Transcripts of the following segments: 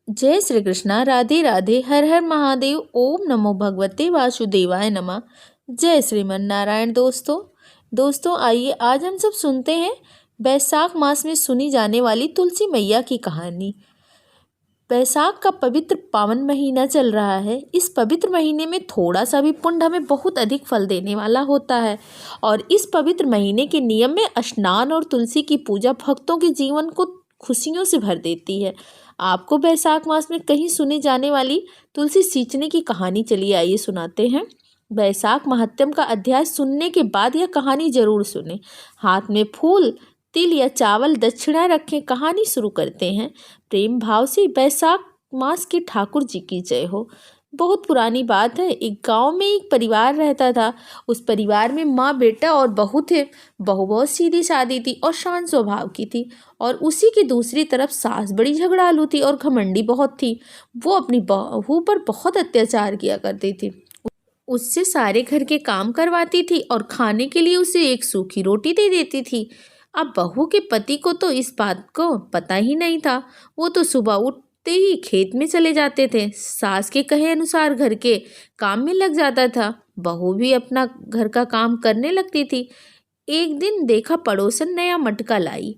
जय श्री कृष्णा। राधे राधे। हर हर महादेव। ओम नमो भगवते वासुदेवाय नमः। जय श्रीमन नारायण। दोस्तों आइए आज हम सब सुनते हैं बैसाख मास में सुनी जाने वाली तुलसी मैया की कहानी। बैसाख का पवित्र पावन महीना चल रहा है। इस पवित्र महीने में थोड़ा सा भी पुण्य हमें बहुत अधिक फल देने वाला होता है। और इस पवित्र महीने के नियम में स्नान और तुलसी की पूजा भक्तों के जीवन को खुशियों से भर देती है। आपको बैसाख मास में कहीं सुनी जाने वाली तुलसी सींचने की कहानी चलिए आइए सुनाते हैं। बैसाख महात्म्य का अध्याय सुनने के बाद यह कहानी जरूर सुने। हाथ में फूल, तिल या चावल दक्षिणा रखें। कहानी शुरू करते हैं। प्रेम भाव से बैसाख मास के ठाकुर जी की जय हो। बहुत पुरानी बात है। एक गांव में एक परिवार रहता था। उस परिवार में माँ, बेटा और बहू थे। बहू बहुत सीधी सादी थी और शांत स्वभाव की थी। और उसी की दूसरी तरफ सास बड़ी झगड़ालू थी और घमंडी बहुत थी। वो अपनी बहू पर बहुत अत्याचार किया करती थी। उससे सारे घर के काम करवाती थी और खाने के लिए उसे एक सूखी रोटी दे देती थी। अब बहू के पति को तो इस बात को पता ही नहीं था। वो तो सुबह उठते ही खेत में चले जाते थे। सास के कहे अनुसार घर के काम में लग जाता था। बहू भी अपना घर का काम करने लगती थी। एक दिन देखा पड़ोसन नया मटका लाई।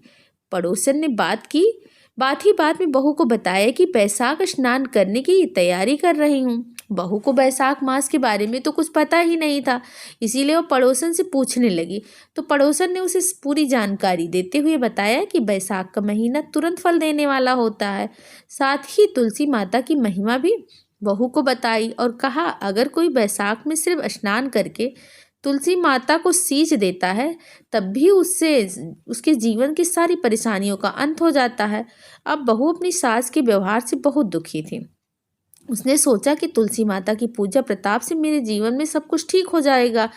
पड़ोसन ने बात ही बात में बहू को बताया कि बैसाख स्नान करने की तैयारी कर रही हूँ। बहू को बैसाख मास के बारे में तो कुछ पता ही नहीं था, इसीलिए वो पड़ोसन से पूछने लगी। तो पड़ोसन ने उसे पूरी जानकारी देते हुए बताया कि बैसाख का महीना तुरंत फल देने वाला होता है। साथ ही तुलसी माता की महिमा भी बहू को बताई और कहा अगर कोई बैसाख में सिर्फ स्नान करके तुलसी माता को सींच देता है तब भी उससे उसके जीवन की सारी परेशानियों का अंत हो जाता है। अब बहू अपनी सास के व्यवहार से बहुत दुखी थी। उसने सोचा कि तुलसी माता की पूजा प्रताप से मेरे जीवन में सब कुछ ठीक हो जाएगा।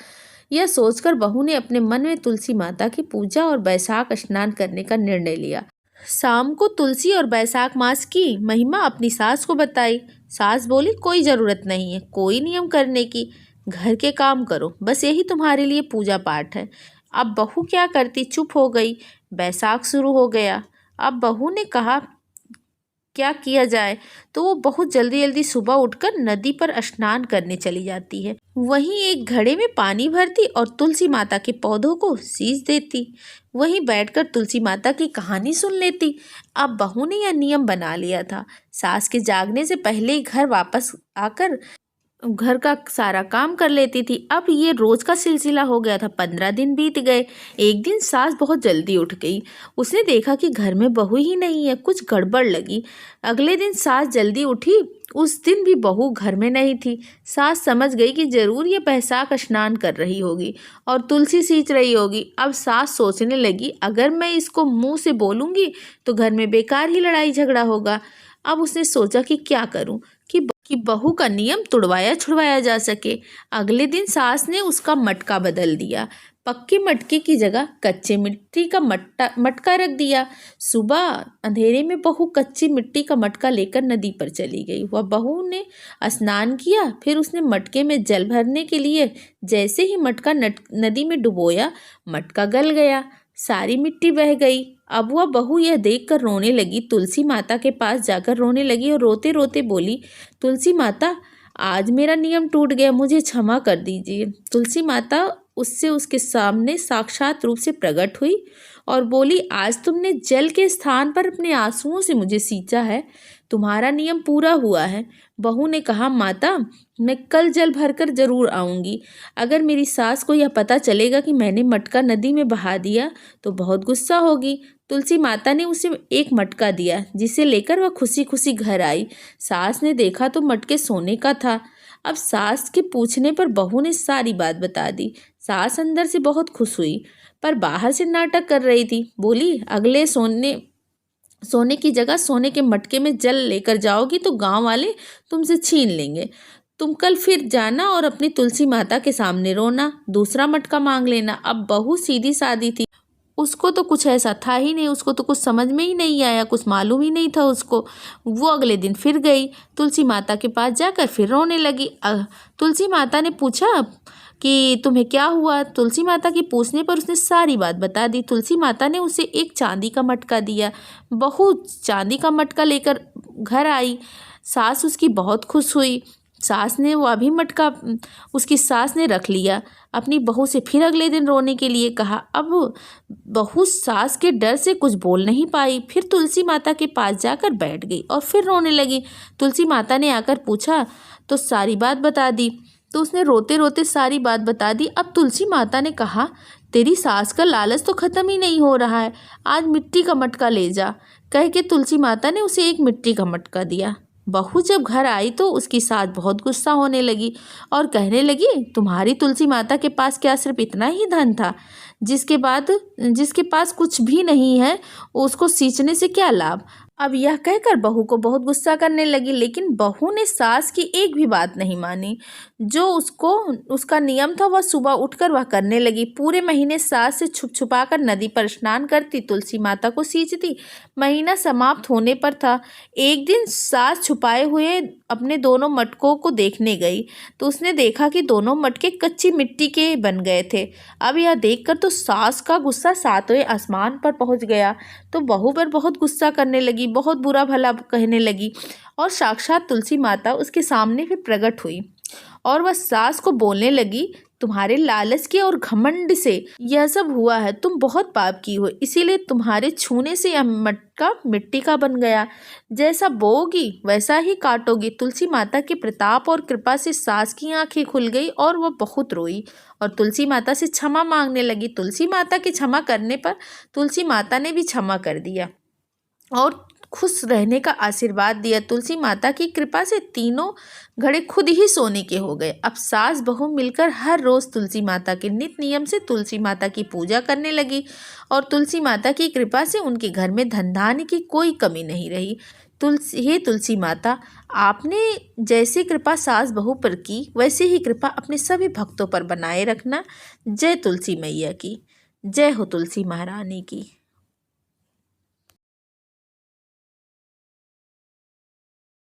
यह सोचकर बहू ने अपने मन में तुलसी माता की पूजा और बैसाख स्नान करने का निर्णय लिया। शाम को तुलसी और बैसाख मास की महिमा अपनी सास को बताई। सास बोली कोई ज़रूरत नहीं है कोई नियम करने की, घर के काम करो, बस यही तुम्हारे लिए पूजा पाठ है। अब बहू क्या करती, चुप हो गई। बैसाख शुरू हो गया। अब बहू ने कहा क्या किया जाए, तो वो बहुत जल्दी जल्दी सुबह उठकर नदी पर स्नान करने चली जाती है। वहीं एक घड़े में पानी भरती और तुलसी माता के पौधों को सींच देती। वहीं बैठकर तुलसी माता की कहानी सुन लेती। अब बहू ने यह नियम बना लिया था, सास के जागने से पहले ही घर वापस आकर घर का सारा काम कर लेती थी। अब ये रोज का सिलसिला हो गया था। 15 दिन बीत गए। एक दिन सास बहुत जल्दी उठ गई। उसने देखा कि घर में बहू ही नहीं है, कुछ गड़बड़ लगी। अगले दिन सास जल्दी उठी। उस दिन भी बहू घर में नहीं थी। सास समझ गई कि जरूर ये बैसाख स्नान कर रही होगी और तुलसी सींच रही होगी। अब सास सोचने लगी अगर मैं इसको मुंह से बोलूँगी तो घर में बेकार ही लड़ाई झगड़ा होगा। अब उसने सोचा कि क्या करूं कि बहू का नियम तुड़वाया छुड़वाया जा सके। अगले दिन सास ने उसका मटका बदल दिया। पक्के मटके की जगह कच्चे मिट्टी का मटका रख दिया। सुबह अंधेरे में बहू कच्ची मिट्टी का मटका लेकर नदी पर चली गई। वह बहू ने स्नान किया, फिर उसने मटके में जल भरने के लिए जैसे ही मटका नदी में डुबोया, मटका गल गया, सारी मिट्टी बह गई। अब वह बहू यह देखकर रोने लगी। तुलसी माता के पास जाकर रोने लगी और रोते रोते बोली, तुलसी माता आज मेरा नियम टूट गया, मुझे क्षमा कर दीजिए। तुलसी माता उसके सामने साक्षात रूप से प्रकट हुई और बोली, आज तुमने जल के स्थान पर अपने आंसुओं से मुझे सींचा है, तुम्हारा नियम पूरा हुआ है। बहू ने कहा, माता मैं कल जल भरकर जरूर आऊँगी। अगर मेरी सास को यह पता चलेगा कि मैंने मटका नदी में बहा दिया तो बहुत गुस्सा होगी। तुलसी माता ने उसे एक मटका दिया जिसे लेकर वह खुशी खुशी घर आई। सास ने देखा तो मटके सोने का था। अब सास के पूछने पर बहू ने सारी बात बता दी। सास अंदर से बहुत खुश हुई पर बाहर से नाटक कर रही थी। बोली, अगले सोने की जगह सोने के मटके में जल लेकर जाओगी तो गांव वाले तुमसे छीन लेंगे। तुम कल फिर जाना और अपनी तुलसी माता के सामने रोना, दूसरा मटका मांग लेना। अब बहू सीधी सादी थी, उसको तो कुछ ऐसा था ही नहीं, उसको तो कुछ समझ में ही नहीं आया, कुछ मालूम ही नहीं था उसको। वो अगले दिन फिर गई तुलसी माता के पास, जाकर फिर रोने लगी। तुलसी माता ने पूछा कि तुम्हें क्या हुआ। तुलसी माता के पूछने पर उसने सारी बात बता दी। तुलसी माता ने उसे एक चांदी का मटका दिया। बहू चांदी का मटका लेकर घर आई। सास उसकी बहुत खुश हुई। सास ने वह भी मटका उसकी सास ने रख लिया। अपनी बहू से फिर अगले दिन रोने के लिए कहा। अब बहू सास के डर से कुछ बोल नहीं पाई। फिर तुलसी माता के पास जाकर बैठ गई और फिर रोने लगी। तुलसी माता ने आकर पूछा तो सारी बात बता दी। तो उसने रोते रोते सारी बात बता दी। अब तुलसी माता ने कहा, तेरी सास का लालच तो ख़त्म ही नहीं हो रहा है, आज मिट्टी का मटका ले जा। कह के तुलसी माता ने उसे एक मिट्टी का मटका दिया। बहू जब घर आई तो उसकी सास बहुत गुस्सा होने लगी और कहने लगी, तुम्हारी तुलसी माता के पास क्या सिर्फ इतना ही धन था? जिसके पास कुछ भी नहीं है उसको सींचने से क्या लाभ? अब यह कहकर बहू को बहुत गुस्सा करने लगी, लेकिन बहू ने सास की एक भी बात नहीं मानी। जो उसका नियम था वह सुबह उठकर वह करने लगी। पूरे महीने सास से छुप छुपा कर नदी पर स्नान करती, तुलसी माता को सींचती। महीना समाप्त होने पर था। एक दिन सास छुपाए हुए अपने दोनों मटकों को देखने गई तो उसने देखा कि दोनों मटके कच्ची मिट्टी के बन गए थे। अब यह देखकर तो सास का गुस्सा सातवें आसमान पर पहुंच गया। तो बहू पर बहुत गुस्सा करने लगी, बहुत बुरा भला कहने लगी और साक्षात तुलसी माता उसके सामने फिर प्रकट हुई और वह सास को बोलने लगी, तुम्हारे लालच के और घमंड से यह सब हुआ है। तुम बहुत पाप की हो, इसीलिए तुम्हारे छूने से यह मटका मिट्टी का बन गया। जैसा बोओगी वैसा ही काटोगी। तुलसी माता के प्रताप और कृपा से सास की आंखें खुल गई और वह बहुत रोई और तुलसी माता से क्षमा मांगने लगी। तुलसी माता के क्षमा करने पर तुलसी माता ने भी क्षमा कर दिया और खुश रहने का आशीर्वाद दिया। तुलसी माता की कृपा से तीनों घड़े खुद ही सोने के हो गए। अब सास बहू मिलकर हर रोज तुलसी माता के नित नियम से तुलसी माता की पूजा करने लगी और तुलसी माता की कृपा से उनके घर में धन धान्य की कोई कमी नहीं रही। तुलसी माता, आपने जैसी कृपा सास बहू पर की वैसे ही कृपा अपने सभी भक्तों पर बनाए रखना। जय तुलसी मैया की। जय हो तुलसी महारानी की।